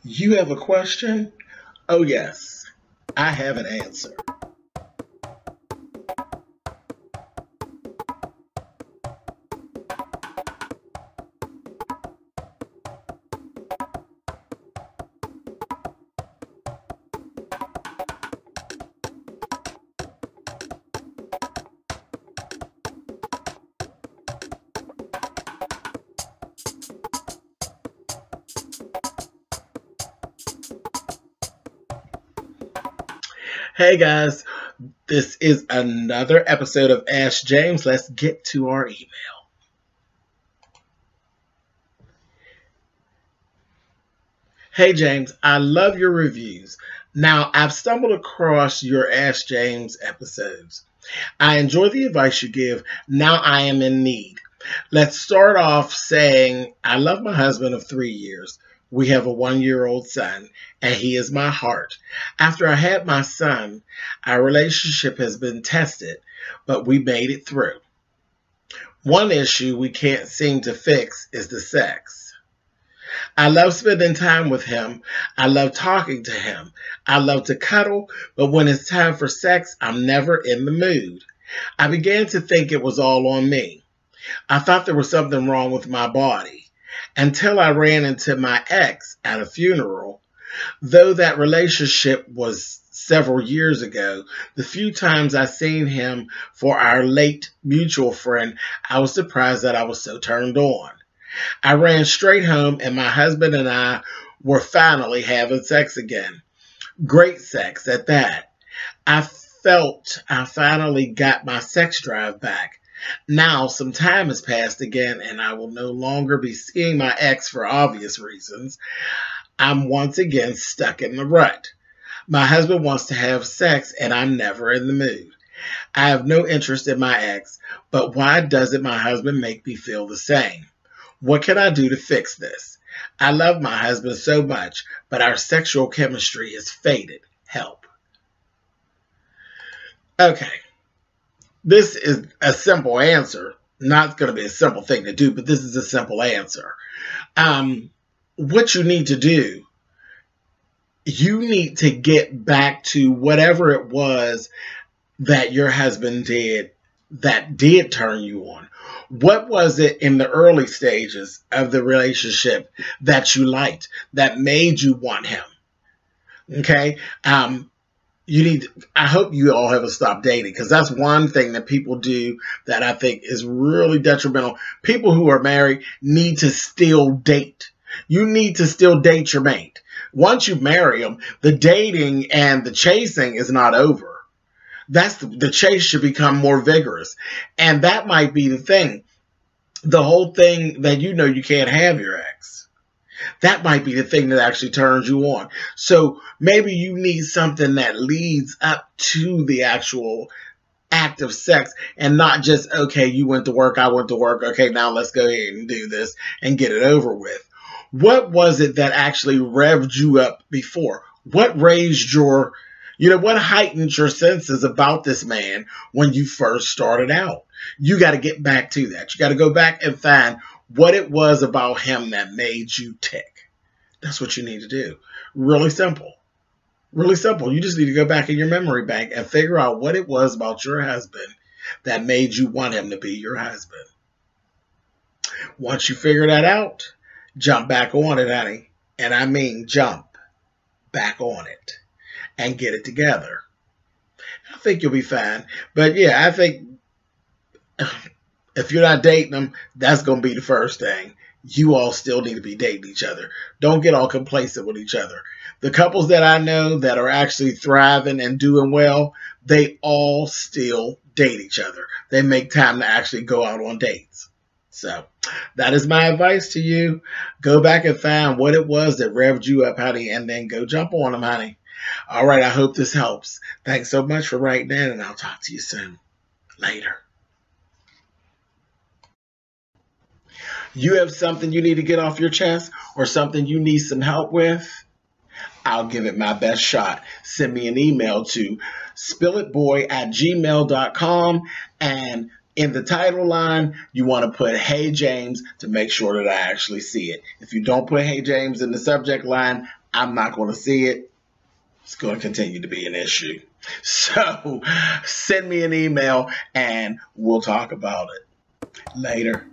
You have a question? Oh, yes, I have an answer. Hey guys, this is another episode of Ask James. Let's get to our email. Hey James, I love your reviews. Now, I've stumbled across your Ask James episodes. I enjoy the advice you give. Now I am in need. Let's start off saying I love my husband of 3 years. We have a 1-year-old son, and he is my heart. After I had my son, our relationship has been tested, but we made it through. One issue we can't seem to fix is the sex. I love spending time with him. I love talking to him. I love to cuddle, but when it's time for sex, I'm never in the mood. I began to think it was all on me. I thought there was something wrong with my body until I ran into my ex at a funeral. Though that relationship was several years ago, the few times I seen him for our late mutual friend, I was surprised that I was so turned on. I ran straight home and my husband and I were finally having sex again. Great sex at that. I felt I finally got my sex drive back. Now some time has passed again and I will no longer be seeing my ex for obvious reasons. I'm once again stuck in the rut. My husband wants to have sex and I'm never in the mood. I have no interest in my ex, but why doesn't my husband make me feel the same? What can I do to fix this? I love my husband so much, but our sexual chemistry is faded. Help. Okay. This is a simple answer. Not going to be a simple thing to do, but this is a simple answer. What you need to do, you need to get back to whatever it was that your husband did that did turn you on. What was it in the early stages of the relationship that you liked, that made you want him? Okay? I hope you all haven't stopped dating, because that's one thing that people do that I think is really detrimental. People who are married need to still date. You need to still date your mate. Once you marry them, the dating and the chasing is not over. The chase should become more vigorous. And that might be the thing. The whole thing that you can't have your ex. That might be the thing that actually turns you on. So maybe you need something that leads up to the actual act of sex and not just, okay, you went to work, I went to work. Okay, now let's go ahead and do this and get it over with. What was it that actually revved you up before? What raised your, what heightened your senses about this man when you first started out? You got to get back to that. You got to go back and find what it was about him that made you tick. That's what you need to do. Really simple. Really simple. You just need to go back in your memory bank and figure out what it was about your husband that made you want him to be your husband. Once you figure that out, jump back on it, honey. And I mean jump back on it and get it together. I think you'll be fine. But yeah, I think if you're not dating them, that's going to be the first thing. You all still need to be dating each other. Don't get all complacent with each other. The couples that I know that are actually thriving and doing well, they all still date each other. They make time to actually go out on dates. So that is my advice to you. Go back and find what it was that revved you up, honey, and then go jump on them, honey. All right, I hope this helps. Thanks so much for writing in, and I'll talk to you soon. Later. You have something you need to get off your chest or something you need some help with? I'll give it my best shot. Send me an email to spillitboy@gmail.com, and In the title line, you want to put Hey James to make sure that I actually see it. If you don't put Hey James in the subject line, I'm not going to see it. It's going to continue to be an issue. So send me an email and we'll talk about it later.